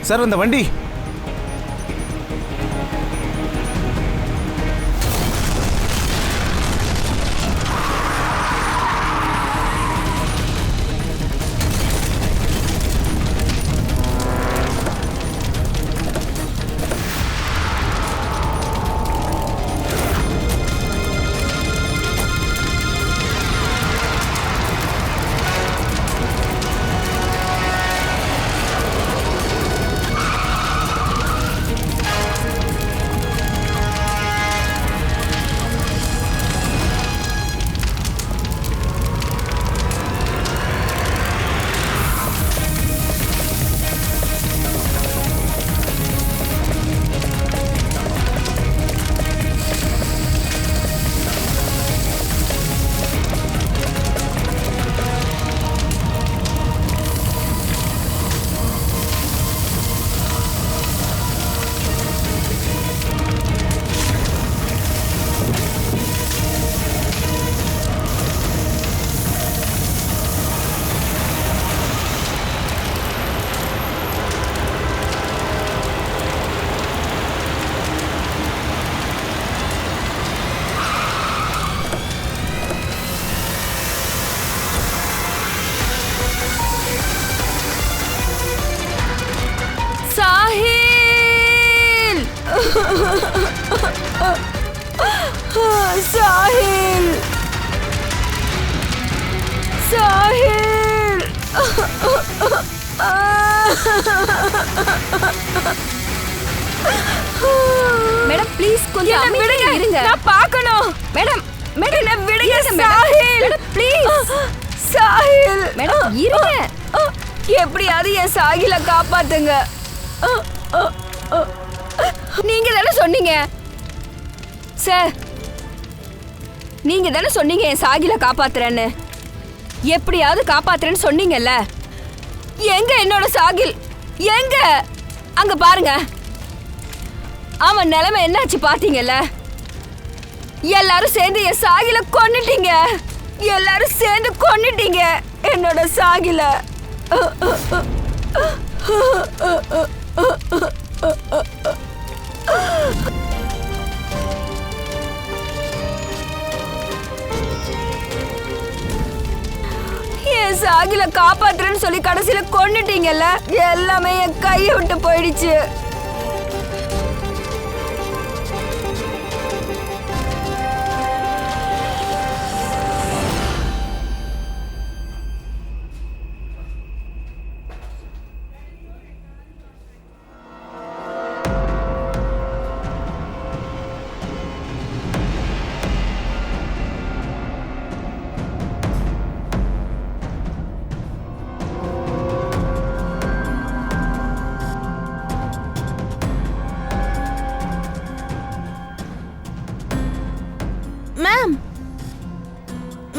Sir அந்த வண்டி. Sahil Sahil madam please கொஞ்சம் அமைதியா இருங்க. நான் பார்க்கணும். மேடம் மேடம் என்ன விடுங்க சாஹில். சாஹில் ப்ளீஸ் சாஹில். மேடம் இருங்க. எப்படியாவது என் சாஹில காப்பாத்துங்க. நீங்க தானே சொன்னீங்க சார், நீங்க தானே சொன்னீங்க என் சாகில காப்பாத்துறேன்னு. எப்படியாவது காப்பாத்துறேன்னு சொன்னீங்கல்ல. எங்க என்னோட சாகில்? எங்க? அங்க பாருங்க. அவன் நிலைமை என்னாச்சு பாத்தீங்கல்ல? எல்லாரும் சேர்ந்து என் சாகில கொன்னுட்டீங்க. எல்லாரும் சேர்ந்து கொன்னுட்டீங்க என்னோட சாகில. என் சாகில காப்பாத்துறேன்னு சொல்லி கடைசியில கொன்னுட்டீங்கல்ல. எல்லாமே என் கையை விட்டு போயிடுச்சு. Ma'am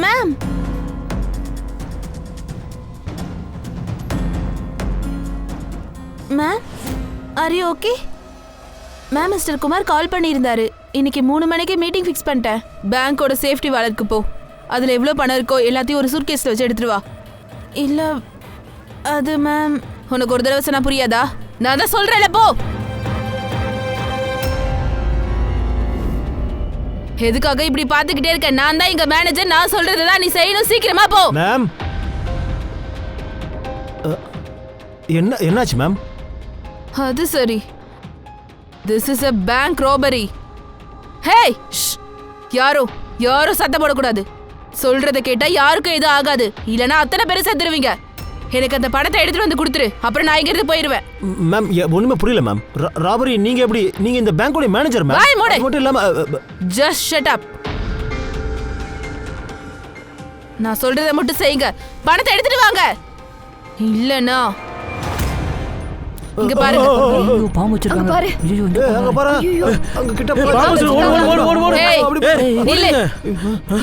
ma'am ma'am are you okay? Ma'am mister Kumar call பண்ணியிருந்தாரு. இன்னைக்கு 3 மணிக்கு மீட்டிங் ஃபிக்ஸ் பண்ணிட்டேன். பேங்கோட சேஃப்டி வாலெட்டுக்கு போ. அதில் எவ்வளோ பணம் இருக்கோ எல்லாத்தையும் ஒரு சூட்கேஸில் வச்சு எடுத்துட்டு வா. இல்லை அது மேம் உனக்கு ஒரு தடவை சொன்னா புரியாதா? நான் தான் சொல்கிறேன்ல போ. எதுக்காக இப்படி பாத்துக்கிட்டே இருக்க? நான் தான் இங்க மேனேஜர். நான் சொல்றதுதான் நீ செய்யணும். சீக்கிரமா போ. மேம் என்னாச்சு மேம்? அது சரி. This is a bank robbery. Hey யாரும் சத்தம் போடக்கூடாது. சொல்றத கேட்டா யாருக்கும் எதுவும் ஆகாது. இல்லனா அத்தனை பேரும் செத்துருவீங்க. எனக்கு அந்த பணத்தை எடுத்துட்டு வந்து கொடுத்துரு. அப்புறம் நான் இங்கிருந்து போயிருவேன். மேம் ஒண்ணுமே புரியல மேம். ராபரி நீங்க எப்படி? நீங்க இந்த பேங்கோட மேனேஜர் மேம். வாய் மூடு. மட்டும் இல்லாம ஜஸ்ட் ஷட் அப். நான் சொல்றத மட்டும் செய்யுங்க. பணத்தை எடுத்துட்டு வாங்க. இல்லனா இங்க பாருங்க. ஐயோ பாம்பு வச்சிருக்காங்க. பாரு. ஐயோ அங்க பாரு. அங்க கிட்ட பாம்பு ஓடு. இல்ல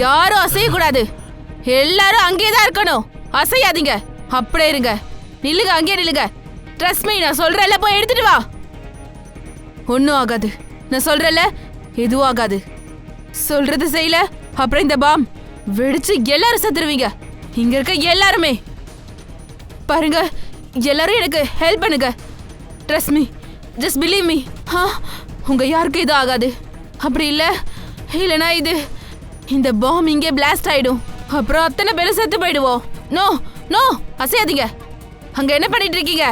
யாரும் அசைய கூடாது. எல்லாரும் அங்கேயே தான் இருக்கணும். அசையாதீங்க. அப்படியே இருங்க. நில்லுங்க, அங்கேயே நில்லுங்க. ட்ரஸ்ட் மீ, நான் சொல்றேன்ல போய் எடுத்துட்டு வா. ஒன்னும் ஆகாது. நான் சொல்றேன்ல எதுவும் ஆகாது. சொல்றது செய்யல அப்புறம் இந்த பாம் வெடிச்சு எல்லாரும் செத்துருவீங்க. இங்க இருக்க எல்லாருமே. பாருங்க எல்லாரும் எனக்கு ஹெல்ப் பண்ணுங்க. Trust me, just believe me. உங்க யாருக்கும் இது ஆகாது. அப்படி இல்லைனா இந்த பாம் இங்கே பிளாஸ்ட் ஆயிடும். அப்புறம் அத்தனை பேரும் செத்து போயிடுவோம். நோ நோ, அசையாதீங்க. அங்க என்ன பண்ணிட்டு இருக்கீங்க?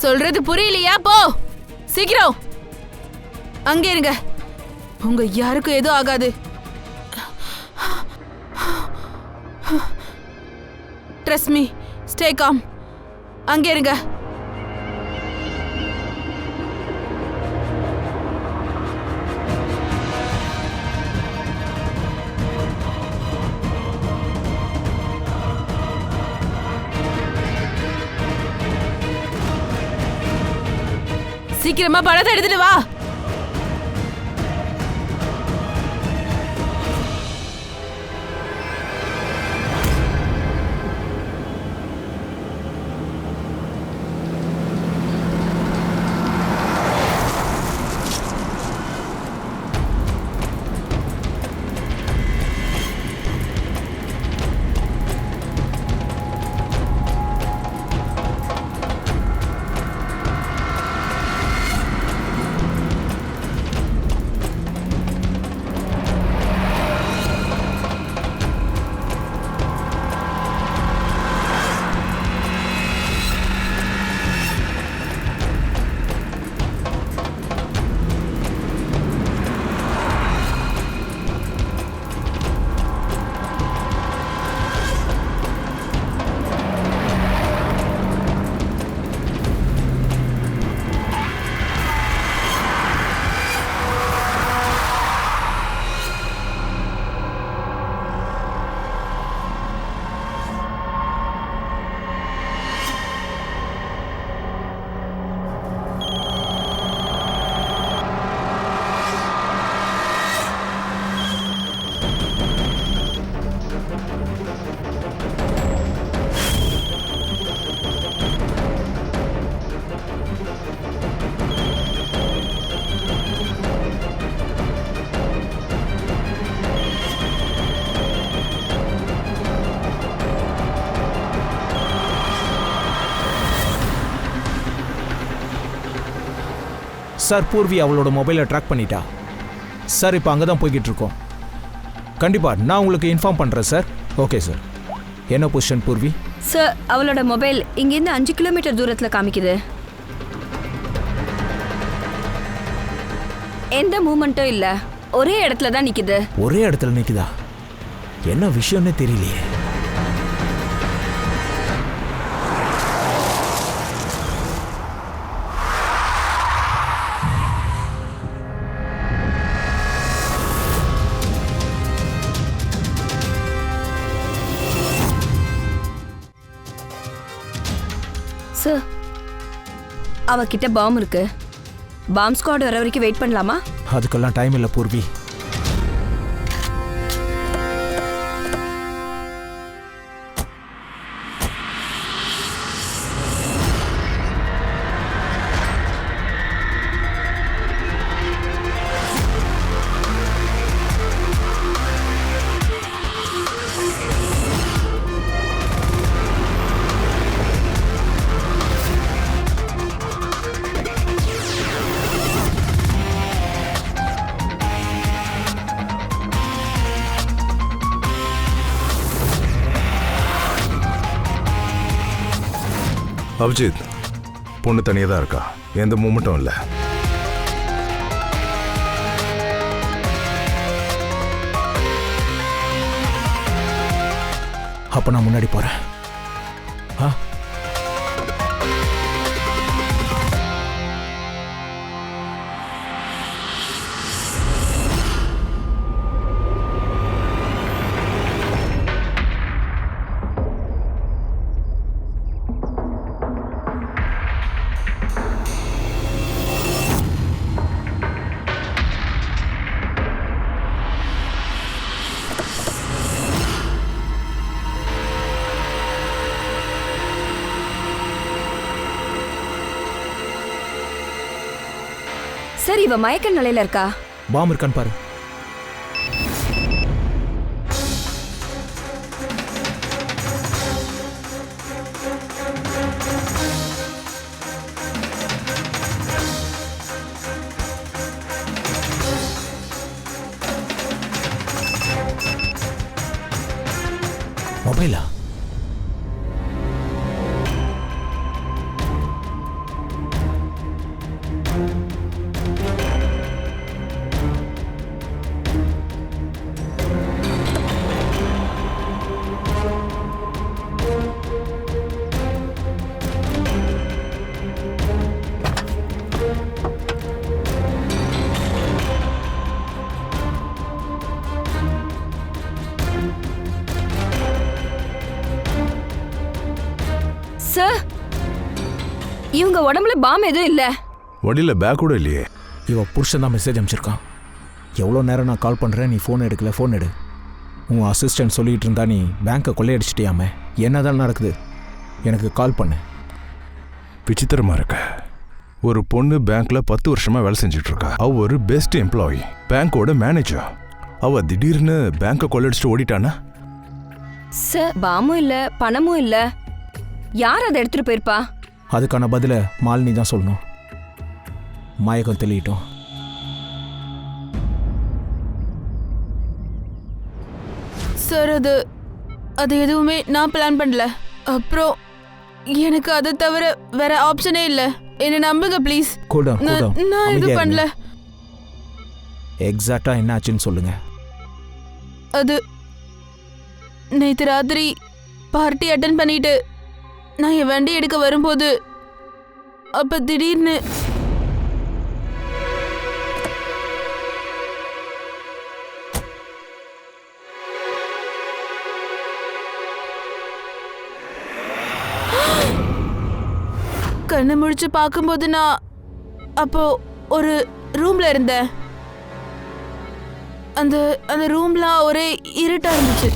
சொல்றது புரியலையா? போ சீக்கிரம், அங்கே இருங்க. உங்க யாருக்கும் எதுவும் ஆகாது. Trust me, stay com. அங்கே இருங்க. சீக்கிரமா பணத்தை எடுத்துட்டு வா. சார், பூர்வி அவளோட மொபைலை ட்ராக் பண்ணிட்டா சார். இப்போ அங்கே தான் போய்கிட்டு இருக்கோம். கண்டிப்பாக நான் உங்களுக்கு இன்ஃபார்ம் பண்ணுறேன் சார். Okay sir. என்ன பொசிஷன் பூர்வி? சார், அவளோட மொபைல் இங்கேருந்து 5 கிலோமீட்டர் தூரத்தில் காமிக்குது. எந்த மூமெண்ட்டும் இல்லை, ஒரே இடத்துல தான் நிற்குது. ஒரே இடத்துல நிற்குதா? என்ன விஷயம்னே தெரியலையே. சார், அவகிட்ட பாம் இருக்கு. பாம் ஸ்குவாட் வர வரைக்கும் வெயிட் பண்ணலாமா? அதுக்கெல்லாம் டைம் இல்லை பூர்வி. அபிஜித், பொண்ணு தனியாக தான் இருக்கா, எந்த மூமெண்ட்டும் இல்லை. அப்போ நான் முன்னாடி போகிறேன். சார், இவ மயக்க நிலையில இருக்கா. பாம் இருக்கான்னு பாரு. மொபைலா? சார், இவங்க உடம்புல பாம் எதுவும் இல்ல. வண்டியில் பேக் கூட இல்லையே. இவ புருஷன் தான் மெசேஜ் அனுப்பிச்சிருக்கான். எவ்வளோ நேரம் நான் கால் பண்ணுறேன், நீ ஃபோன் எடுக்கல, ஃபோன் எடு. உன் அசிஸ்டன்ட் சொல்லிகிட்டு இருந்தா நீ பேங்க்கை கொள்ளையடிச்சிட்டியாமே, என்னதான் நடக்குது, எனக்கு கால் பண்ணு. விசித்திரமா இருக்க. ஒரு பொண்ணு பேங்க்ல 10 வருஷமா வேலை செஞ்சுட்டு இருக்கா. அவ ஒரு பெஸ்ட் எம்ப்ளாயி, பேங்கோட மேனேஜர். அவ திடீர்னு பேங்கை கொள்ளையடிச்சிட்டு ஓடிட்டானா? சார், பாமும் இல்ல, பணமும் இல்ல. யார் அதை எடுத்துட்டு போயிருப்பா? அதுக்கான பதிலை மாலினி தான் சொல்லணும். மயக்கம் தெளியட்டும். சார், அது எதுவுமே நான் பிளான் பண்ணல. அப்புறம் எனக்கு அதை தவிர வேற ஆப்ஷனே இல்ல. என்ன நம்புங்க ப்ளீஸ். நான் இது பண்ணல. எக்ஸாக்டா என்ன ஆச்சுன்னு சொல்லுங்க. அது நேற்று ராத்திரி பார்ட்டி அட்டன் பண்ணிட்டு நான் என் வண்டி எடுக்க வரும்போது அப்ப திடீர்னு கண்ணை முழிச்சு பார்க்கும்போது நான் அப்போ ஒரு ரூம்ல இருந்தேன். அந்த ரூம்லாம் ஒரே இருட்டா இருந்துச்சு.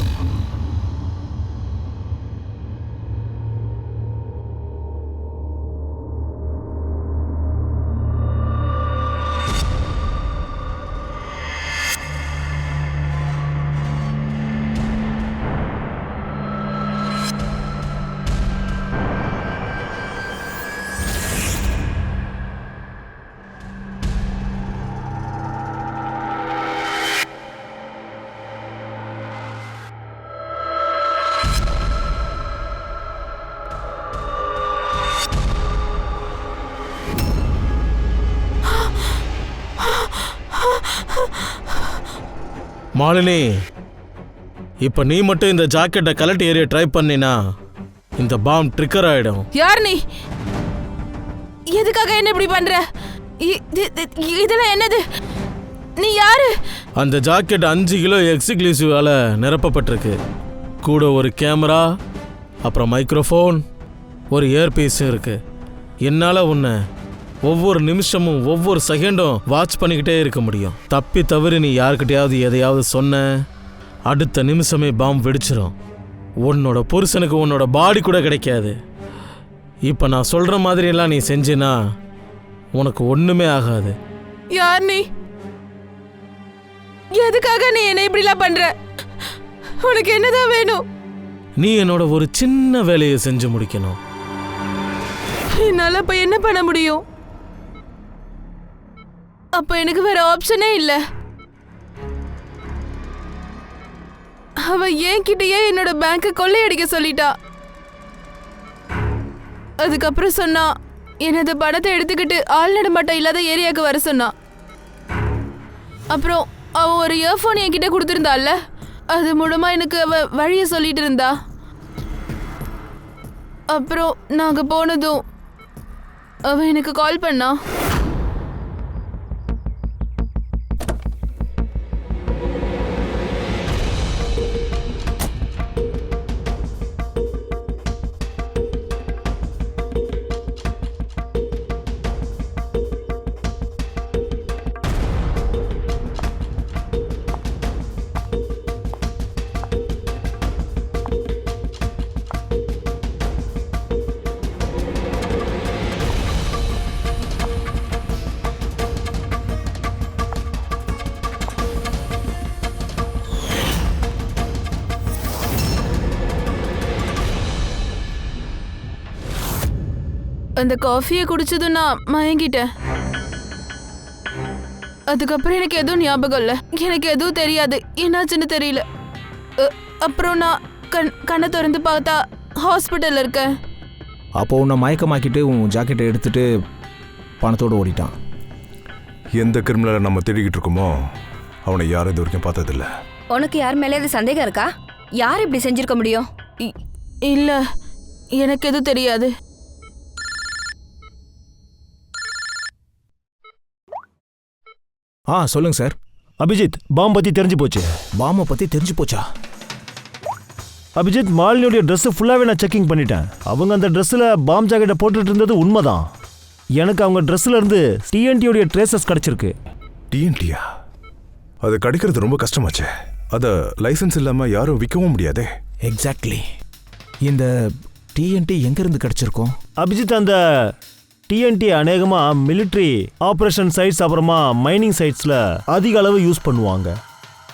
மாலினி, இப்ப நீ மட்டும் இந்த ஜாக்கெட்டை கலட்டி ஏறிய ட்ரை பண்ணினா இந்த பாம் ட்ரிக்கர் ஆயிடும். யார் நீ? எதுக்காக என்ன இப்படி பண்ற? இதெல்லாம் என்னது? நீ யாரு? அந்த ஜாக்கெட் 5 கிலோ எக்ஸ்க்ளூசிவால நிரப்பப்பட்டிருக்கு. கூட ஒரு கேமரா, அப்புறம் மைக்ரோஃபோன், ஒரு இயர்பீஸும் இருக்கு. என்னால உன்னை ஒவ்வொரு நிமிஷமும் ஒவ்வொரு செகண்டும் வாட்ச் பண்ணிக்கிட்டே இருக்க முடியும். தப்பி தவறி நீ யாருக்கிட்டையாவது எதையாவது சொன்ன, அடுத்த நிமிஷமே பாம் வெடிச்சிடும். உன்னோட புருஷனுக்கு உன்னோட பாடி கூட கிடைக்காது. இப்போ நான் சொல்கிற மாதிரியெல்லாம் நீ செஞ்சினா உனக்கு ஒன்றுமே ஆகாது. யார் நீ? எதுக்காக நீ என்ன இப்படிலாம் பண்ற? உனக்கு என்னதான் வேணும்? நீ என்னோட ஒரு சின்ன வேலையை செஞ்சு முடிக்கணும். என்னால இப்ப என்ன பண்ண முடியும்? அப்ப எனக்கு வேற ஆப்ஷனே இல்ல. அவ என்கிட்டயே என்னோட பேங்க கொள்ளையடிக்க சொல்லிட்டா. அதுக்கப்புறம் சொன்னா எனது பணத்தை எடுத்துக்கிட்டு ஆள் நடமாட்டம் இல்லாத ஏரியாவுக்கு வர சொன்னா. அப்புறம் அவ ஒரு இயர்ஃபோன் என்கிட்ட கொடுத்துருந்தாள்ல, அது மூலமா எனக்கு அவ வழிய சொல்லிட்டு இருந்தா. அப்புறம் நாங்க போனதும் அவ எனக்கு கால் பண்ணா. அந்த காஃபியை குடிச்சதும் நான் மயங்கிட்டேன். அதுக்கப்புறம் எனக்கு எதுவும் ஞாபகம் இல்லை. எனக்கு எதுவும் தெரியாது, என்னாச்சுன்னு தெரியல. அப்புறம் நான் கண்ணை திறந்து பார்த்தா ஹாஸ்பிட்டல் இருக்க. அப்போ உன்னை மயக்கமாக்கிட்டு உன் ஜாக்கெட்டை எடுத்துட்டு பணத்தோடு ஓடிட்டான். எந்த கிரிமினலை நம்ம தேடிக்கிட்டு இருக்கோமோ அவனை யாரும் இது வரைக்கும் பார்த்ததில்ல. உனக்கு யார் மேலே இது சந்தேகம் இருக்கா? யார் இப்படி செஞ்சிருக்க முடியும்? இல்ல, எனக்கு எதுவும் தெரியாது. சொல்லுங்க சார். அபிஜித், பாம் பத்தி தெரிஞ்சு போச்சு. பாமை பற்றி தெரிஞ்சு போச்சா? அபிஜித், மாலினியோடைய ட்ரெஸ் ஃபுல்லாவே நான் செக்கிங் பண்ணிட்டேன். அவங்க அந்த ட்ரெஸ்ல பாம் ஜாக்கெட்டை போட்டுட்டு இருந்தது உண்மைதான். எனக்கு அவங்க ட்ரெஸ்ல இருந்து டிஎன்டியோடைய ட்ரேசஸ் கிடைச்சிருக்கு. டிஎன்டியா? அது கிடைக்கிறது ரொம்ப கஷ்டமாச்சே. அதை லைசன்ஸ் இல்லாமல் யாரும் விற்கவும் முடியாதே. எக்ஸாக்ட்லி. இந்த டிஎன்டி எங்கேருந்து கிடச்சிருக்கோம்? அபிஜித், அந்த டிஎன்டி அநேகமாக மிலிட்ரி ஆப்ரேஷன் சைட்ஸ் அப்புறமா மைனிங் சைட்ஸில் அதிக அளவு யூஸ் பண்ணுவாங்க.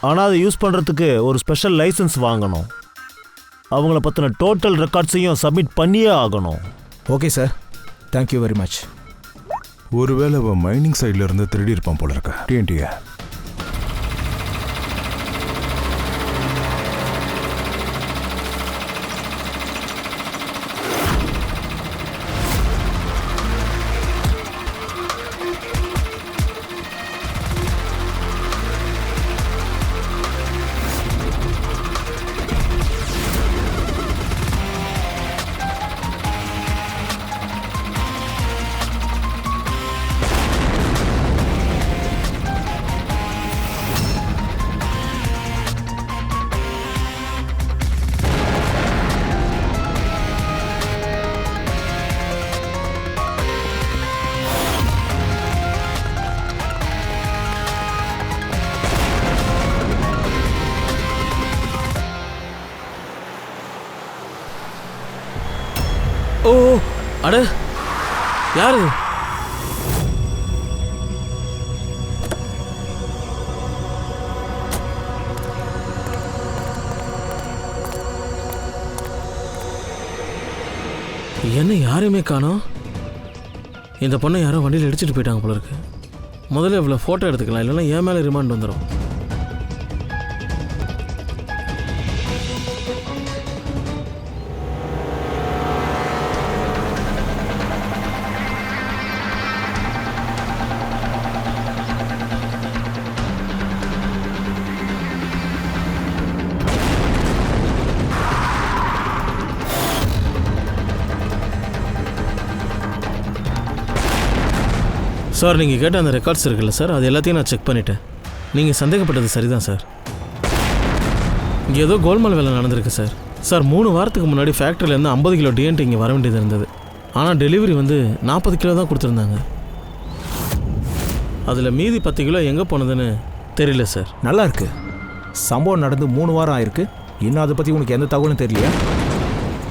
ஆனால் அதை யூஸ் பண்ணுறதுக்கு ஒரு ஸ்பெஷல் லைசன்ஸ் வாங்கணும். அவங்கள பற்றின டோட்டல் ரெக்கார்ட்ஸையும் சப்மிட் பண்ணியே ஆகணும். Okay sir, thank you very much. ஒருவேளை அவன் மைனிங் சைட்ல இருந்து திருடி இருப்பான் போல இருக்க டிஎன்டியை. ஓ, அட யாரு? என்ன யாரையுமே காணோம்? இந்த பொண்ணை யாரோ வண்டியில் இடிச்சிட்டு போயிட்டாங்க போல இருக்கு. முதல்ல இவ்வளோ ஃபோட்டோ எடுத்துக்கலாம், இல்லைன்னா என் மேலே ரிமாண்ட் வந்துடும். சார், நீங்கள் கேட்ட அந்த ரெக்கார்ட்ஸ் இருக்குல்ல சார், அது எல்லாத்தையும் நான் செக் பண்ணிட்டேன். நீங்கள் சந்தேகப்பட்டது சரிதான் சார். இங்கே ஏதோ கோல்மால் வேலை நடந்திருக்கு சார். சார், 3 வாரத்துக்கு முன்னாடி ஃபேக்ட்ரியிலேருந்து 50 கிலோ டிஎன்டி இங்கே வர வேண்டியது இருந்தது. ஆனால் டெலிவரி வந்து 40 கிலோ தான் கொடுத்துருந்தாங்க. அதில் மீதி 10 கிலோ எங்கே போனதுன்னு தெரியல சார். நல்லா இருக்கு. சம்பவம் நடந்து 3 வாரம் ஆயிருக்கு. இன்னும் அதை பற்றி உனக்கு எந்த தகவலும் தெரியலையா?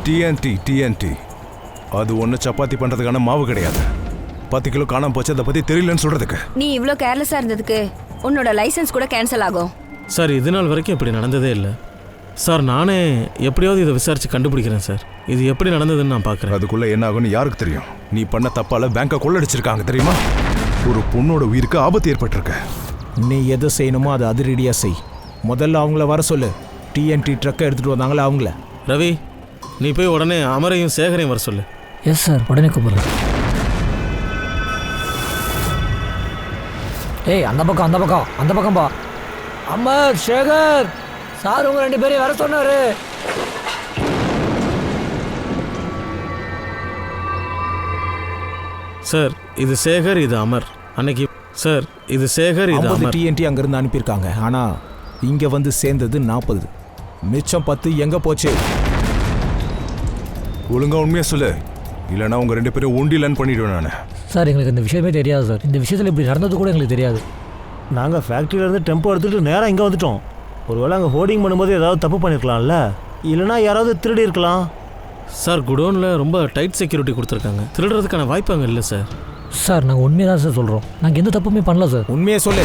டிஎன்டி அது ஒன்று சப்பாத்தி பண்ணுறதுக்கான மாவு கிடையாது. 10 கிலோ காணாம போச்சு, அதை பற்றி தெரியலன்னு சொல்கிறதுக்கு. நீ இவ்வளோ கேர்லெஸ்ஸாக இருந்ததுக்கு உன்னோட லைசன்ஸ் கூட கேன்சல் ஆகும். சார், இது நாள் வரைக்கும் இப்படி நடந்ததே இல்லை சார். நானே எப்படியாவது இதை விசாரித்து கண்டுபிடிக்கிறேன் சார். இது எப்படி நடந்ததுன்னு நான் பார்க்குறேன். அதுக்குள்ளே என்ன ஆகும்னு யாருக்கு தெரியும்? நீ பண்ண தப்பால் பேங்கை கொள்ளடிச்சிருக்காங்க தெரியுமா? ஒரு பொண்ணோட உயிருக்கு ஆபத்து ஏற்பட்டிருக்கு. நீ எதை செய்யணுமோ அதை அதிரடியாக செய். முதல்ல அவங்கள வர சொல்லு. டிஎன்டி ட்ரக்கை எடுத்துகிட்டு வந்தாங்களே அவங்கள. ரவி, நீ போய் உடனே அமரையும் சேகரையும் வர சொல்லு. எஸ் சார், உடனே கூப்பிடுறேன். ஏய், அந்த பக்கம் பா. அமர், சேகர் சார், உங்க 2 பேரையும் வர சொன்னாரு. சார், இது சேகர், இது அமர். அன்னைக்கு சார், இது சேகர், இது அமர். டிஎன்டி அங்கேருந்து அனுப்பியிருக்காங்க. ஆனால் இங்கே வந்து சேர்ந்தது 40. மிச்சம் 10 எங்கே போச்சு? ஒழுங்கா உண்மையாக சொல்லு, இல்லைன்னா உங்கள் 2 பேரும் ஒண்டிலன்னு பண்ணிவிடுவேன் நான். சார், எங்களுக்கு இந்த விஷயமே தெரியாது சார். இந்த விஷயத்தில் இப்படி நடந்தது கூட எங்களுக்கு தெரியாது. நாங்கள் ஃபேக்ட்ரியிலேருந்து டெம்போ எடுத்துகிட்டு நேராக இங்கே வந்துட்டோம். ஒருவேளை அங்கே ஹோர்டிங் பண்ணும்போது ஏதாவது தப்பு பண்ணியிருக்கலாம்ல, இல்லைனா யாராவது திருடி இருக்கலாம். சார், குடோனில் ரொம்ப டைட் செக்யூரிட்டி கொடுத்துருக்காங்க. திருடுறதுக்கான வாய்ப்பு அங்கே இல்லை சார். சார், நாங்கள் உண்மையை தான் சார் சொல்கிறோம். நாங்கள் எந்த தப்புமே பண்ணல சார். உண்மையை சொல்லு.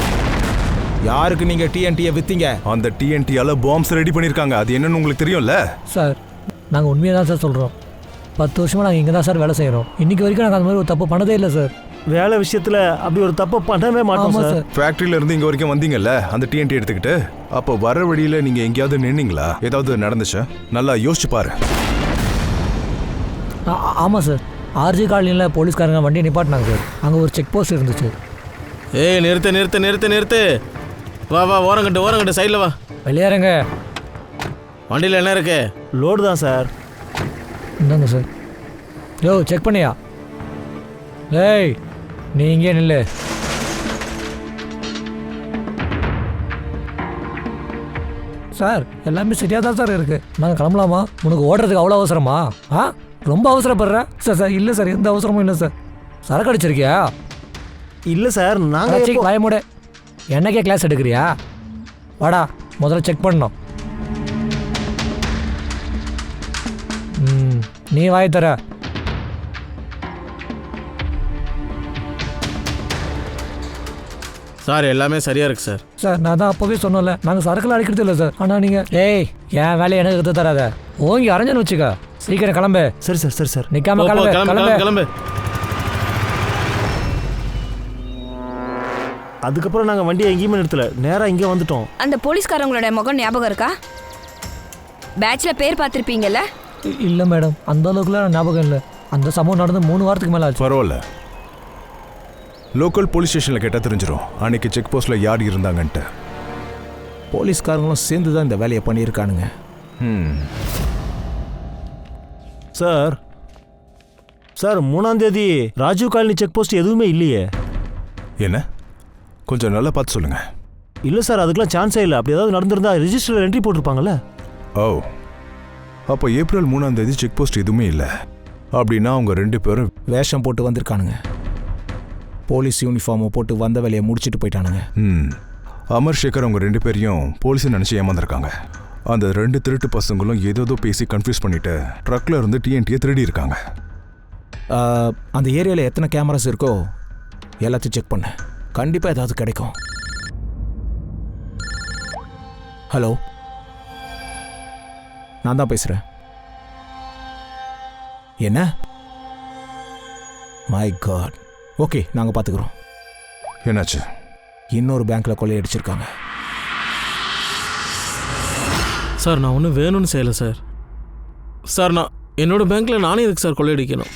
யாருக்கு நீங்கள் டிஎன்டியை விற்றீங்க? அந்த டிஎன்டியால் பாம்ஸ் ரெடி பண்ணியிருக்காங்க. அது என்னன்னு உங்களுக்கு தெரியும்ல சார்? நாங்கள் உண்மையை தான் சார் சொல்கிறோம். 10 வருஷமாக நாங்கள் இங்கே தான் சார் வேலை செய்கிறோம். இன்றைக்கி வரைக்கும் நாங்கள் அந்த மாதிரி ஒரு தப்பு பண்ணதே இல்லை சார். வேலை விஷயத்துல அப்படி ஒரு தப்பை பண்ணவே மாட்டோம் ஆமா சார். சார். ஃபேக்டரியில இருந்து இங்க வரைக்கும் வந்தீங்கல்ல அந்த டிஎன்டி எடுத்துக்கிட்டு, அப்போ வர வழியில நீங்க எங்கேயாவது நின்னீங்களா? ஏதாவது நடந்துச்சா? நல்லா யோசிச்சு பாரு. ஆமாம் சார், ஆர்ஜி காலனியில் போலீஸ்காரங்க வண்டியை நிப்பாட்டினாங்க சார். அங்கே ஒரு செக் போஸ்ட் இருந்துச்சு. ஏய் நிறுத்து நிறுத்து நிறுத்து நிறுத்து. வா வா, ஓரங்கட்டு சைடில் வா. வெளியேறங்க. வண்டியில் என்ன இருக்கு? லோடு தான் சார். இந்தாங்க சார். யோ செக் பண்ணியா? ஏய் நீ இங்கே நில்லு. சார் எல்லாமே சரியாக தான் சார் இருக்குது. நாங்கள் கிளம்பலாமா? உனக்கு ஓடுறதுக்கு அவ்வளோ அவசரமா? ரொம்ப அவசரப்படுற? சார் இல்லை சார், எந்த அவசரமும் இல்லை சார். சரக்கு அடிச்சிருக்கியா? இல்லை சார், நாங்கள் பயமுட என்னக்கே கிளாஸ் எடுக்கிறியா? வாடா, முதல்ல செக் பண்ணோம். நீ வாய் தர. சார் எல்லாமே சரியா இருக்கு சார். சார் நான் தான் அப்போவே சொன்னோம்ல, நாங்கள் சரக்குலாம் அடிக்கிறது இல்லை சார். ஆனால் நீங்கள் என் வேலையை எனக்கு கற்று தராத. ஓங்கி அரைஞ்சன்னு வச்சுக்க. சீக்கிரம் கிளம்பு. சரி சார், சரி சார். நிற்காம கிளம்பு. அதுக்கப்புறம் நாங்கள் வண்டியை எங்கேயுமே நிறுத்தல, நேராக இங்கே வந்துட்டோம். அந்த போலீஸ்காரங்களோட முகம் ஞாபகம் இருக்கா? பேட்ச்ல பேர் பார்த்துருப்பீங்கல்ல? இல்லை மேடம், அந்த அளவுக்குலாம் ஞாபகம் இல்லை. அந்த சம்பவம் நடந்து 3 வாரத்துக்கு மேலே ஆச்சு. பரவாயில்ல, லோக்கல் போலீஸ் ஸ்டேஷனில் கேட்டால் தெரிஞ்சிடும் அன்னைக்கு செக் போஸ்ட்டில் யார் இருந்தாங்கன்ட்டு. போலீஸ்காரங்களும் சேர்ந்து தான் இந்த வேலையை பண்ணியிருக்கானுங்க. சார் சார் 3ஆம் தேதி ராஜீவ் காலனி செக் போஸ்ட் எதுவுமே இல்லையே. என்ன? கொஞ்சம் நல்லா பார்த்து சொல்லுங்க. இல்லை சார், அதுக்கெல்லாம் சான்ஸே இல்லை. அப்படி ஏதாவது நடந்திருந்தா ரிஜிஸ்டரில் என்ட்ரி போட்டிருப்பாங்கல்ல. ஓ, அப்போ ஏப்ரல் 3ஆம் தேதி செக் போஸ்ட் எதுவுமே இல்லை. அப்படின்னா அவங்க 2 பேரும் வேஷம் போட்டு வந்திருக்கானுங்க. போலீஸ் யூனிஃபார்மை போட்டு வந்த வேலையை முடிச்சுட்டு போயிட்டானுங்க. அமர் சேகர் அவங்க 2 பேரையும் போலீஸ் நினச்சி ஏமாந்துருக்காங்க. அந்த 2 திருட்டு பசங்களும் ஏதோ பேசி கன்ஃபியூஸ் பண்ணிட்டு ட்ரக்ல இருந்து டிஎன்டியை திருடி இருக்காங்க. அந்த ஏரியாவில் எத்தனை கேமராஸ் இருக்கோ எல்லாத்தையும் செக் பண்ண, கண்டிப்பாக ஏதாவது கிடைக்கும். ஹலோ, நான் தான் பேசுகிறேன். என்ன? My God. ஓகே, நாங்கள் பார்த்துக்குறோம். என்னாச்சு? இன்னொரு பேங்க்கில் கொள்ளையடிச்சிருக்காங்க. சார் நான் ஒன்றும் வேணும்னு செய்யலை சார். சார் நான் என்னோட பேங்க்கில் நானே எதுக்கு சார் கொள்ளையடிக்கணும்?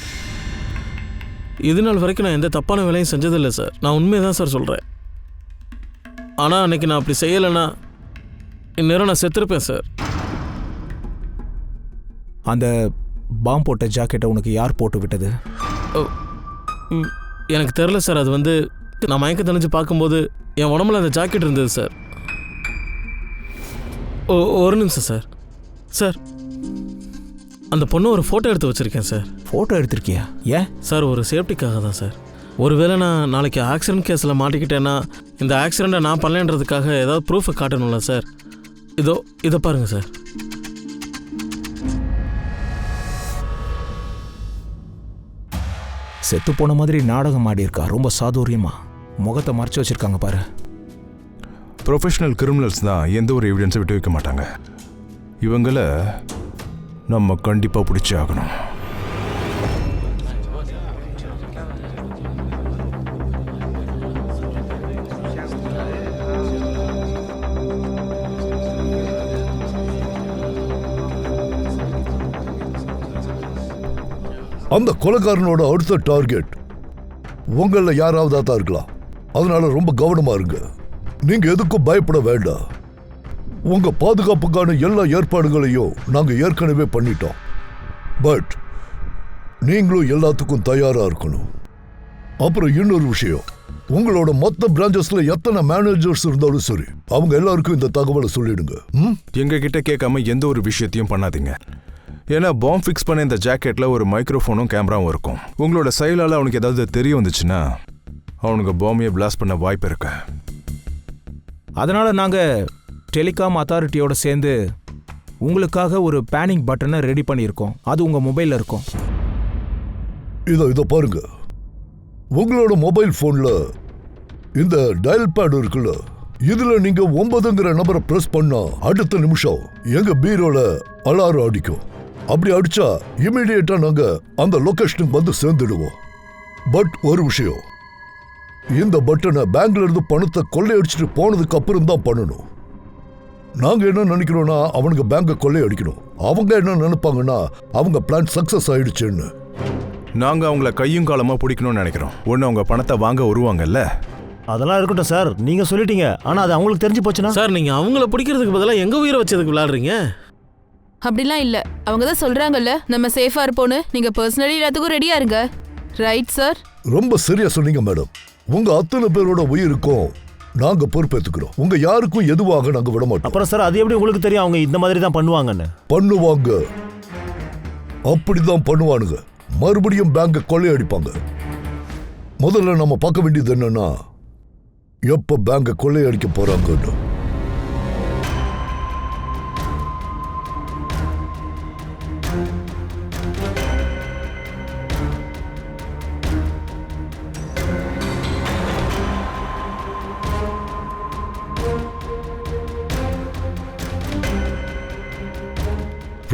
இது நாள் வரைக்கும் நான் எந்த தப்பான வேலையும் செஞ்சதில்லை சார். நான் உண்மையை தான் சார் சொல்கிறேன். ஆனால் அன்னைக்கு நான் அப்படி செய்யலைன்னா இந்நேரம் நான் செத்துருப்பேன் சார். அந்த பாம்பு போட்ட ஜாக்கெட்டை உனக்கு யார் போட்டு விட்டது? எனக்கு தெரில சார். அது வந்து நான் மயக்க தெளிஞ்சு பார்க்கும்போது என் உடம்புல அந்த ஜாக்கெட் இருந்தது சார். ஒரு நிமிஷம் சார். சார் அந்த பொண்ணு ஒரு ஃபோட்டோ எடுத்து வச்சுருக்கேன் சார். ஃபோட்டோ எடுத்திருக்கியா? ஏன் சார்? ஒரு சேஃப்டிக்காக தான் சார். ஒருவேளை நான் நாளைக்கு ஆக்சிடென்ட் கேஸில் மாட்டிக்கிட்டேன்னா இந்த ஆக்சிடெண்ட்டை நான் பண்ணலன்றதுக்காக ஏதாவது ப்ரூஃபை காட்டணும்ல சார். இதை பாருங்கள் சார். செத்து போன மாதிரி நாடகம் ஆடி இருக்கா. ரொம்ப சாதுரியமா முகத்தை மறைச்சு வச்சிருக்காங்க பாரு. ப்ரொஃபஷனல் கிரிமினல்ஸ் தான் எந்த ஒரு எவிடன்ஸை விட்டு வைக்க மாட்டாங்க. இவங்களை நம்ம கண்டிப்பாக பிடிச்சே ஆகணும். அந்த கொலைகாரனோட அடுத்த டார்கெட் உங்களில் யாராவதா தான் இருக்கலாம். அதனால ரொம்ப கவனமா இருங்க. நீங்க எதுக்கும் பயப்பட வேண்டாம். உங்க பாதுகாப்புக்கான எல்லா ஏற்பாடுகளையும் நாங்க ஏற்கனவே பண்ணிட்டோம். பட் நீங்களும் எல்லாத்துக்கும் தயாரா இருக்கணும். அப்புறம் இன்னொரு விஷயம், உங்களோட மொத்த பிரான்ச்சஸ்ல எத்தனை மேனேஜர்ஸ் இருந்தாலும் சரி, அவங்க எல்லாருக்கும் இந்த தகவலை சொல்லிடுங்க. எங்க கிட்ட கேட்காம எந்த ஒரு விஷயத்தையும் பண்ணாதீங்க. ஏன்னா பாம்பு ஃபிக்ஸ் பண்ண இந்த ஜாக்கெட்ல ஒரு மைக்ரோஃபோனும் கேமராவும் இருக்கும். உங்களோட செயலால் அவனுக்கு ஏதாவது தெரிய வந்துச்சுன்னா அவனுக்கு பாம்பையை பிளாஸ்ட் பண்ண வாய்ப்பு இருக்கு. அதனால நாங்க டெலிகாம் அத்தாரிட்டியோட சேர்ந்து உங்களுக்காக ஒரு பேனிங் பட்டனை ரெடி பண்ணியிருக்கோம். அது உங்க மொபைல்ல இருக்கும். இதை பாருங்க. உங்களோட மொபைல் போன்ல இந்த டயல் பேட் இருக்குல்ல, இதுல நீங்க 9ங்கிற நம்பரை பிரஸ் பண்ணா அடுத்த நிமிஷம் எங்க பீரோல அலாரம் அடிக்கும். அப்படி அடிச்சா இமீடியட்டா நாங்க அந்த லொகேஷனுக்கு வந்து சேர்ந்துடுவோம். பட் ஒரு விஷயம், இந்த பட்டனை பேங்க்ல இருந்து பணத்தை கொள்ளையடிச்சிட்டு போனதுக்கு அப்புறம் தான் பண்ணணும். நாங்க என்ன நினைக்கிறோம்னா அவனுக்கு பேங்கை கொள்ளையடிக்கணும். அவங்க என்ன நினைப்பாங்கன்னா அவங்க பிளான் சக்சஸ் ஆயிடுச்சுன்னு. நாங்க அவங்கள கையும் காலமா பிடிக்கணும்னு நினைக்கிறோம். ஒன்று அவங்க பணத்தை வாங்க வருவாங்கல்ல. அதெல்லாம் இருக்கட்டும் சார், நீங்க சொல்லிட்டீங்க. ஆனா அது அவங்களுக்கு தெரிஞ்சு போச்சுன்னா? சார் நீங்க அவங்கள பிடிக்கிறதுக்கு பதிலாக எங்க உயிரை வச்சதுக்கு விளையாடுறீங்க. அப்படிலாம் இல்ல, அவங்க தான் சொல்றாங்கல்ல நம்ம சேஃபா இருப்போன்னு. நீங்க பர்சனலி எல்லாத்துக்கும் ரெடியா இருங்க. Right sir? ரொம்ப சரியா சொன்னீங்க மேடம். உங்க அத்தனை பேரோட உயிருக்கும் நாங்க பொறுப்பேற்றுக்கிறோம். உங்க யாருக்கும் எதுவாக நாங்க விட மாட்டோம். அப்புறம் சார் அது எப்படி உங்களுக்கு தெரியும் அவங்க இந்த மாதிரி தான் பண்ணுவாங்கன்னு? பண்ணுவாங்க, அப்படிதான் பண்ணுவானுங்க. மறுபடியும் பேங்கை கொள்ளையடிப்பாங்க. முதல்ல நம்ம பார்க்க வேண்டியது என்னன்னா எப்ப பேங்கை கொள்ளையடிக்க போறாங்கன்னு.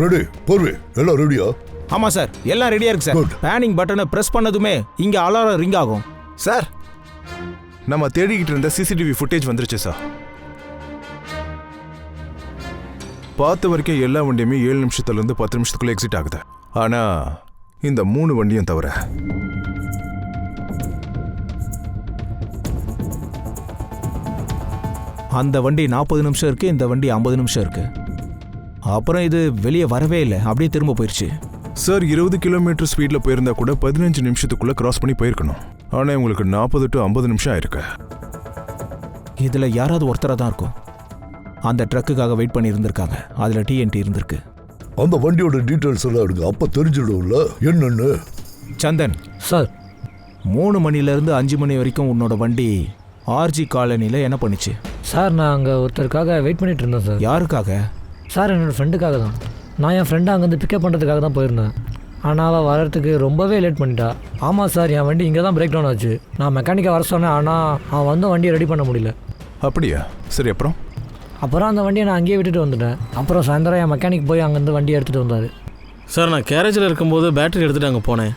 ரெடி போர்வே, எல்லாம் ரெடியா? ஆமாம் சார், எல்லாம் ரெடியாக இருக்கு சார். Good. பேனிங் பட்டனை ப்ரெஸ் பண்ணதுமே இங்கே அலாரம் ரிங் ஆகும். சார் நம்ம தேடிக்கிட்டு இருந்த சிசிடிவி ஃபுட்டேஜ் வந்துருச்சு சார். பார்த்த வரைக்கும் எல்லா வண்டியுமே 7 நிமிஷத்துலேருந்து 10 நிமிஷத்துக்குள்ள எக்ஸிட் ஆகுது. ஆனா இந்த 3 வண்டியும் தவிர. அந்த வண்டி 40 நிமிஷம் இருக்குது, இந்த வண்டி 50 நிமிஷம் இருக்குது. அப்புறம் இது வெளியே வரவே இல்லை, அப்படியே திரும்ப போயிடுச்சு. சார் 20 கிலோமீட்டர் ஸ்பீடில் போயிருந்தா கூட 15 நிமிஷத்துக்குள்ள கிராஸ் பண்ணி போயிருக்கணும். ஆனால் உங்களுக்கு 40 to 50 நிமிஷம் ஆயிருக்கு. இதில் யாராவது ஒருத்தராக தான் இருக்கும். அந்த ட்ரக்குக்காக வெயிட் பண்ணி இருந்திருக்காங்க. அதில் டிஎன்டி இருந்திருக்கு. அந்த வண்டியோட டீட்டெயில்ஸ் எல்லாம் எடுங்க, அப்போ தெரிஞ்சிடும்ல என்னன்னு. சந்தன் சார் 3 மணிலேருந்து 5 மணி வரைக்கும் உன்னோட வண்டி ஆர்ஜி காலனியில் என்ன பண்ணிச்சு? சார் நான் அங்கே ஒருத்தருக்காக வெயிட் பண்ணிட்டு இருந்தேன் சார். யாருக்காக? சார் என்னோடய ஃப்ரெண்டுக்காக தான். நான் என் ஃப்ரெண்டை அங்கேருந்து பிக்கப் பண்ணுறதுக்காக தான் போயிருந்தேன். ஆனால் அவள் வரத்துக்கு ரொம்பவே லேட் பண்ணிட்டா. ஆமாம் சார், என் வண்டி இங்கே தான் பிரேக் டவுன் ஆச்சு. நான் மெக்கானிக்கை வர சொன்னேன், ஆனால் அவன் வந்து வண்டியை ரெடி பண்ண முடியல. அப்படியா? சரி, அப்புறம் அந்த வண்டியை நான் அங்கேயே விட்டுட்டு வந்துட்டேன். அப்புறம் சாயந்தரம் என் மெக்கானிக் போய் அங்கேருந்து வண்டியை எடுத்துகிட்டு வந்தார். சார் நான் கேரேஜில் இருக்கும்போது பேட்டரி எடுத்துகிட்டு அங்கே போனேன்.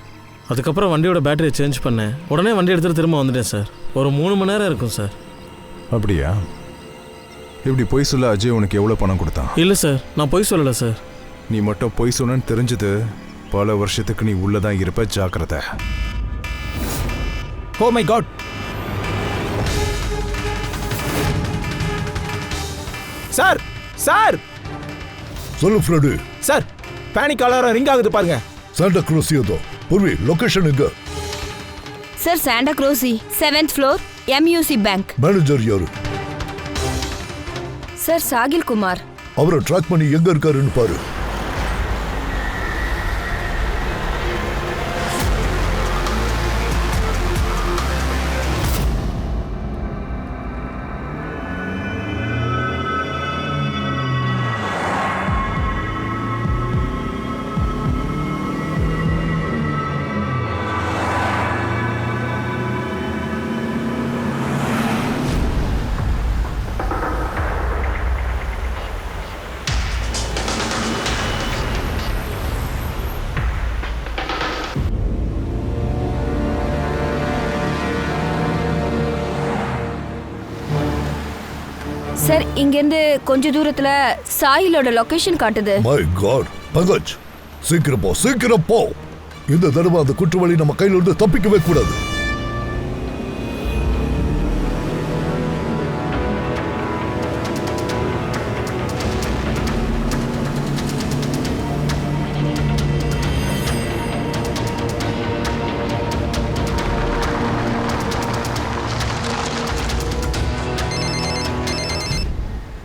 அதுக்கப்புறம் வண்டியோட பேட்டரியை சேஞ்ச் பண்ணேன். உடனே வண்டி எடுத்துகிட்டு திரும்ப வந்துட்டேன் சார். ஒரு 3 மணி நேரம் இருக்கும் சார். அப்படியா? இப்படி பொய் சொல்ல அஜய் உனக்கு எவ்வளோ பணம் கொடுத்தான்? இல்லை சார், நான் பொய் சொல்லலை சார். நீ மட்டும் பொய் சொன்னு தெரிஞ்சது பல வருஷத்துக்கு நீ உள்ளதான் இருப்ப, ஜாக்கிரதை. Oh my God! Sir sir சொல்லு friend. Sir panic alarm ring ஆகுது பாருங்க. சாண்டா க்ரூஸ் ஏதோ. பூர்வி, லொகேஷன் எங்க? சார் சாண்டா க்ரூசி 7th floor MUC bank. Manager யாரு? சார் சாகில் குமார். அவரை ட்ராக் பண்ணி எங்க இருக்காருன்னு பாரு. சார் இங்கேருந்து கொஞ்ச தூரத்துல சாயிலோட லொகேஷன் காட்டுது. மை காட் பங்கஜ், சீக்கிரம் போ, சீக்கிரம் போ. இந்த தடவை அந்த குற்றவாளி நம்ம கையில இருந்து தப்பிக்கவே கூடாது.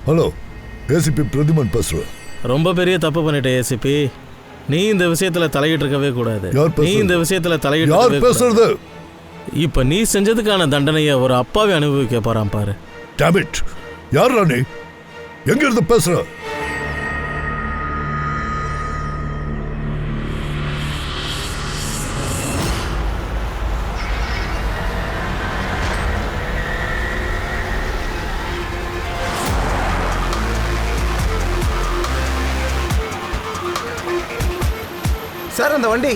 ஹலோ, ஏசிபி பிரதிமன் பேசுறேன். ரொம்ப பெரிய தப்பு பண்ணிட்ட ஏசிபி. நீ இந்த விஷயத்துல தலையிட்டு இருக்கவே கூடாது. நீ இந்த விஷயத்துல தலையிட்டு யார் பேசுறது? இப்ப நீ செஞ்சதுக்கான தண்டனையை ஒரு அப்பாவே அனுபவிக்க போறான் பாரு. டேம் இட், யாரா நீ? எங்க இருந்து பேசுற? சார் அந்த வண்டி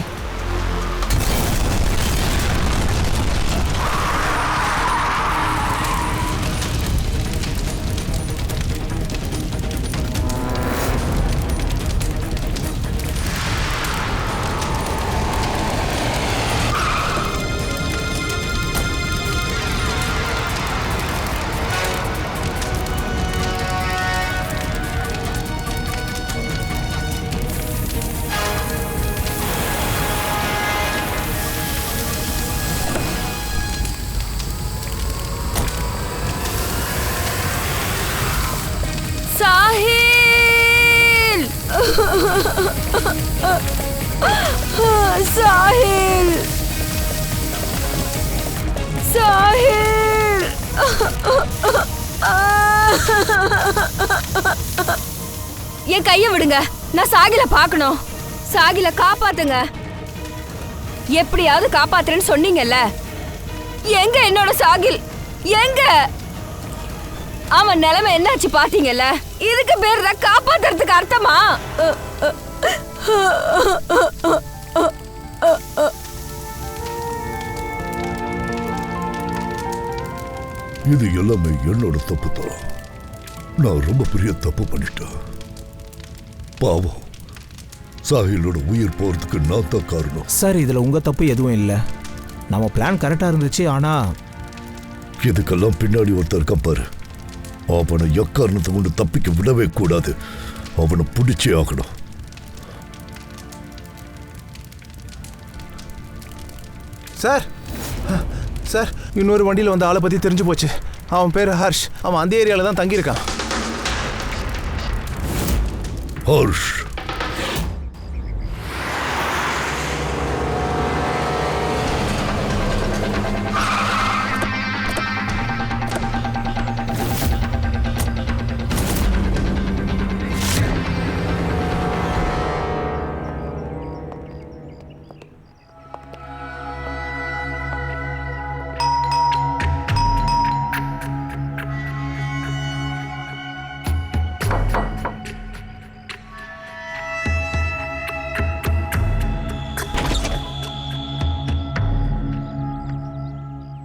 சாஹில் சாஹில் என் கைய விடுங்க. நான் சாகில பார்க்கணும். சாகில காப்பாத்துங்க. எப்படியாவது காப்பாத்துறேன்னு சொன்னீங்கல்ல, எங்க என்னோட சாகில்? எங்க அவன் நிலைமை என்னாச்சு பாத்தீங்கல்ல? இதுக்கு பேர் தான் காப்பாத்துறதுக்கு அர்த்தமா? இது எல்லாமே என்னோட தப்பு தான். நான் ரொம்ப பெரிய தப்பு பண்ணிட்டேன். பாவம், சாஹிலோட உயிர் போறதுக்கு நான் தான் காரணம். சார் இதில் உங்கள் தப்பு எதுவும் இல்லை. நம்ம பிளான் கரெக்டாக இருந்துச்சு. ஆனால் இதுக்கெல்லாம் பின்னாடி ஒருத்தர் இருக்கான் பாரு. அவனை எக்காரணத்தை கொண்டு தப்பிக்க விடவே கூடாது. அவனை பிடிச்சே ஆகணும். சார் சார், இன்னொரு வண்டியில் வந்த ஆளை பற்றி தெரிஞ்சு போச்சு. அவன் பேர் ஹர்ஷ். அவன் அந்த ஏரியாவில் தான் தங்கியிருக்கான். ஹர்ஷ்,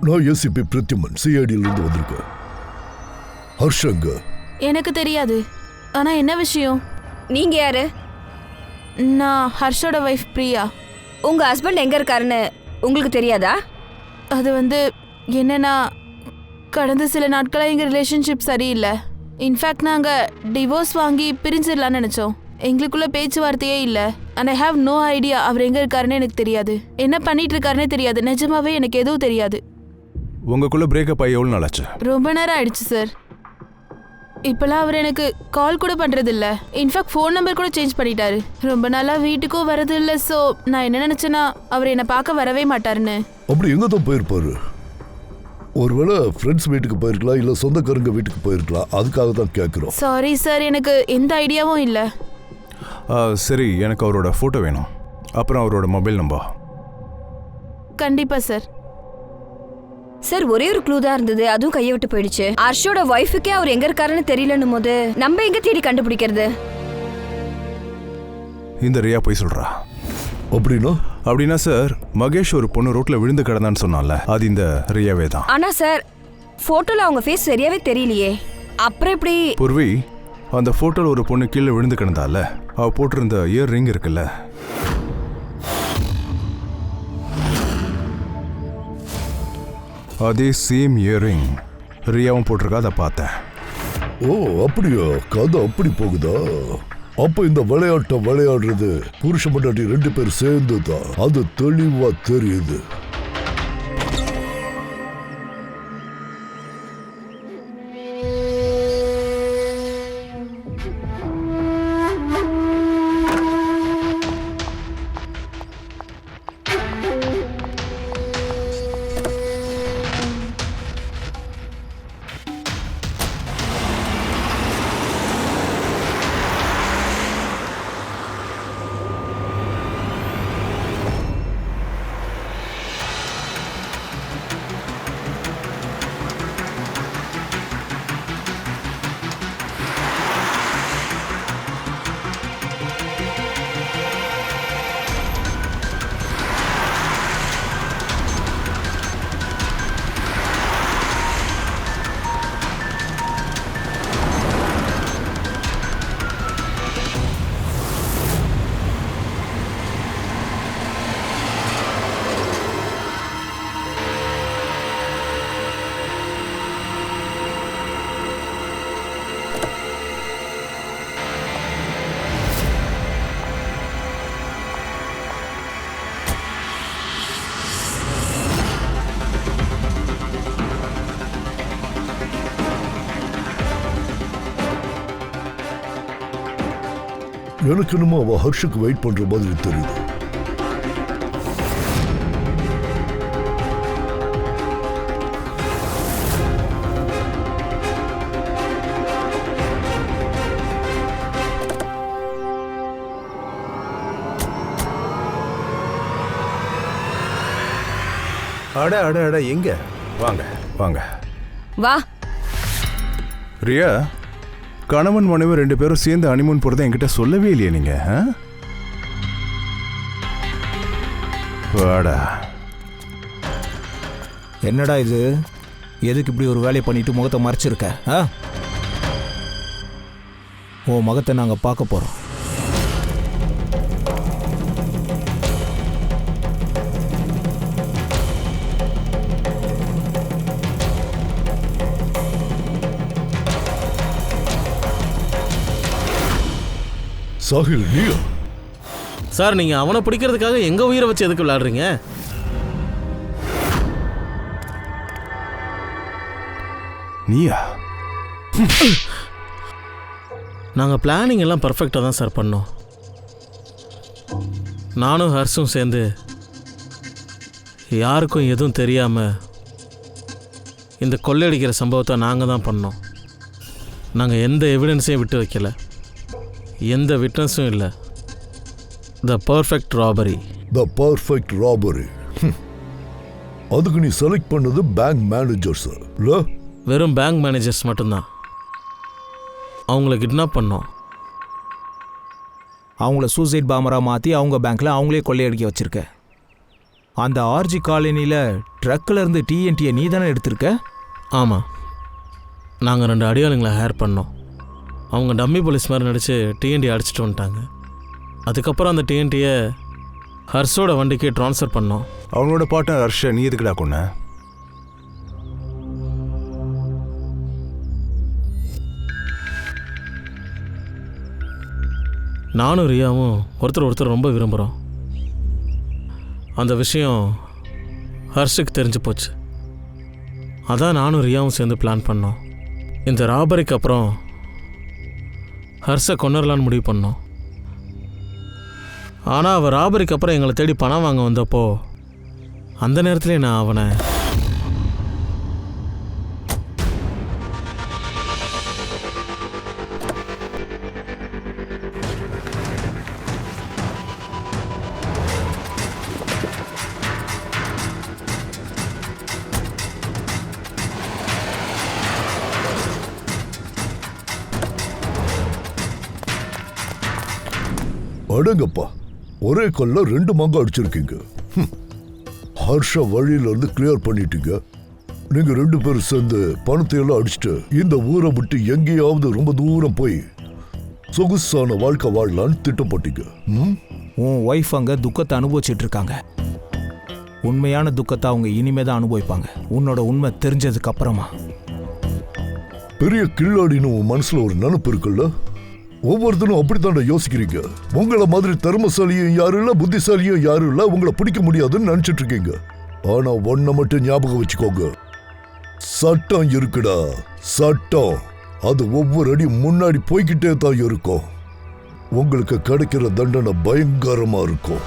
நான் ஏசிபி பிரத்யுமன், சிஐடியிலிருந்து வந்திருக்கேன். ஹர்ஷங்க எனக்கு தெரியாது. ஆனா என்ன விஷயம்? நீங்க யாரு? நான் ஹர்ஷோட வைஃப் பிரியா. உங்க ஹஸ்பண்ட் எங்க இருக்காருன்னு உங்களுக்கு தெரியாதா? அது என்னன்னா, கடந்த சில நாட்களாக எங்கள் ரிலேஷன்ஷிப் சரியில்லை. இன்ஃபேக்ட் நாங்கள் டிவோர்ஸ் வாங்கி பிரிஞ்சிடலான்னு நினச்சோம். எங்களுக்குள்ள பேச்சுவார்த்தையே இல்லை. And I have no idea அவர் எங்கே இருக்காருன்னு எனக்கு தெரியாது. என்ன பண்ணிட்டு இருக்காருன்னே தெரியாது. நிஜமாவே எனக்கு எதுவும் தெரியாது. உங்களுக்குள்ள பிரேக்கப் ஆகி எவ்வளோ நாள் ஆச்சு? ரொம்ப நேரம் ஆயிடுச்சு சார். இப்போலாம் அவர் எனக்கு கால் கூட பண்ணுறது இல்லை. இன்ஃபேக்ட் ஃபோன் நம்பர் கூட சேஞ்ச் பண்ணிட்டாரு. ரொம்ப நாளாக வீட்டுக்கும் வரது இல்லை. ஸோ நான் என்ன நினச்சேன்னா, அவர் என்னை பார்க்க வரவே மாட்டாருன்னு. அப்படி எங்கே தான் போயிருப்பாரு? ஒருவேளை ஃப்ரெண்ட்ஸ் வீட்டுக்கு போயிருக்கலாம், இல்லை சொந்தக்காரங்க வீட்டுக்கு போயிருக்கலாம். அதுக்காக தான் கேட்குறோம். சாரி சார், எனக்கு எந்த ஐடியாவும் இல்லை. சரி, எனக்கு அவரோட ஃபோட்டோ வேணும். அப்புறம் அவரோட மொபைல் நம்பர். கண்டிப்பாக சார். சார், ஒரே ஒரு க்ளூ தான் இருந்தது, அதுவும் கையை விட்டு போயிடுச்சு. ஹர்ஷோட ஒய்ஃபுக்கே அவர் எங்க இருக்காருன்னு தெரியலன்னும் போது நம்ம எங்க தேடி கண்டுபிடிக்கிறது? இந்த ரியா போய் சொல்றா. அப்படின்னா சார், மகேஷ் ஒரு பொண்ணு ரோட்ல விழுந்து கிடந்தான்னு சொன்னால, அது இந்த ரியாவே தான். ஆனா சார், போட்டோல அவங்க ஃபேஸ் சரியாவே தெரியலையே. அப்புறம் எப்படி? பூர்வி, அந்த போட்டோல ஒரு பொண்ணு கீழே விழுந்து கிடந்தால, அவ போட்டிருந்த இயர் ரிங் இருக்குல்ல, அதே சேம் இயரிங் ரியாவும் போட்டிருக்கா. அதை பார்த்தேன். ஓ அப்படியா? கதை அப்படி போகுதா? அப்ப இந்த விளையாட்டை விளையாடுறது புருஷ பொண்டாட்டி 2 பேர் சேர்ந்து தான். அது தெளிவா தெரியுது. எனக்கு என்னமோ அவ ஹர்ஷுக்கு வெயிட் பண்ற மாதிரி தெரியுது. அட அட அட எங்க வாங்க வாங்க வா. ரியா, கணவன் மனைவி 2 பேரும் சேர்ந்து ஹனிமூன் போறதை என்கிட்ட சொல்லவே இல்லையே நீங்க. வாடா. என்னடா இது? எதுக்கு இப்படி ஒரு வேலையை பண்ணிட்டு முகத்தை மறைச்சிருக்க? உன் முகத்தை நாங்கள் பார்க்க போகிறோம். சாஹில், நீயா? சார், நீங்க அவனை பிடிக்கிறதுக்காக எங்க உயிரை வச்சு எதுக்கு விளையாடுறீங்க? நீயா? நாங்கள் பிளானிங் எல்லாம் பர்ஃபெக்டாக தான் சார் பண்ணோம். நானும் ஹர்ஷும் சேர்ந்து யாருக்கும் எதுவும் தெரியாமல் இந்த கொள்ளையடிக்கிற சம்பவத்தை நாங்கள் தான் பண்ணோம். நாங்கள் எந்த எவிடன்ஸையும் விட்டு வைக்கல, எந்த விட்னஸும் இல்லை. The perfect robbery. The perfect robbery. அதுக்கு நீ செலக்ட் பண்ணது பேங்க் மேனேஜர்ஸ் இல்ல? வெறும் பேங்க் மேனேஜர்ஸ் மட்டும்தான். அவங்கள கிட்னாப் பண்ணோம். அவங்கள சூசைட் பாமராக மாற்றி அவங்க பேங்க்கில் அவங்களே கொள்ளையடிக்க வச்சுருக்க. அந்த ஆர்ஜி காலனியில் ட்ரக்கில் இருந்து டிஎன்டியை நீ தானே எடுத்திருக்க? ஆமாம், நாங்கள் 2 அடியாளுங்களை ஹேர் பண்ணோம். அவங்க டம்மி போலீஸ் மாதிரி நடித்து டிஎன்டி அடிச்சிட்டு வந்துட்டாங்க. அதுக்கப்புறம் அந்த டிஎன்டியை ஹர்ஷோட வண்டிக்கு ட்ரான்ஸ்ஃபர் பண்ணோம். அவனோட பார்ட்னர் ஹர்ஷ நீ எதுக்குடா கொன்ன? நானும் ரியாவும் ஒருத்தர் ரொம்ப விரும்புகிறோம். அந்த விஷயம் ஹர்ஷுக்கு தெரிஞ்சு போச்சு. அதான் நானும் ரியாவும் சேர்ந்து பிளான் பண்ணோம். இந்த ராபரிக்கு அப்புறம் ஹர்ஷை கொன்னரலான்னு முடிவு பண்ணோம். ஆனால் அவள் ராபரிக்கு அப்புறம் எங்களை தேடி பணம் வாங்க வந்தப்போ அந்த நேரத்துலேயே நான் அவனை அடங்கப்பா, ஒரே கல்ல 2 மாங்காய் அடிச்சிருக்கீங்க. ஹர்ஷ வழியில இருந்து கிளியர் பண்ணிட்டீங்க. நீங்க 2 பேரும் சேர்ந்து பணத்தை எல்லாம் அடிச்சுட்டு இந்த ஊரை விட்டு எங்கேயாவது ரொம்ப தூரம் போய் சொகுசான வாழ்க்கை வாழலான்னு திட்டம் போட்டீங்க. உன் ஒய்ஃப் அங்கே துக்கத்தை அனுபவிச்சுட்டு இருக்காங்க. உண்மையான துக்கத்தை அவங்க இனிமே தான் அனுபவிப்பாங்க, உன்னோட உண்மை தெரிஞ்சதுக்கு அப்புறமா. பெரிய கில்லாடின்னு உன் மனசுல ஒரு நினைப்பு இருக்குல்ல? ஒவ்வொருத்தரும் அப்படித்தாண்ட யோசிக்கிறீங்க. உங்களை மாதிரி திறமசாலியும் யாரும் இல்ல, புத்திசாலியும் யாரும் இல்ல, உங்களை பிடிக்க முடியாதுன்னு நினைச்சிட்டு இருக்கீங்க. ஆனா ஒன்ன மட்டும் ஞாபகம் வச்சுக்கோங்க, சட்டம் இருக்குடா, சட்டம். அது ஒவ்வொரு அடி முன்னாடி போய்கிட்டே தான் இருக்கும். உங்களுக்கு கிடைக்கிற தண்டனை பயங்கரமா இருக்கும்.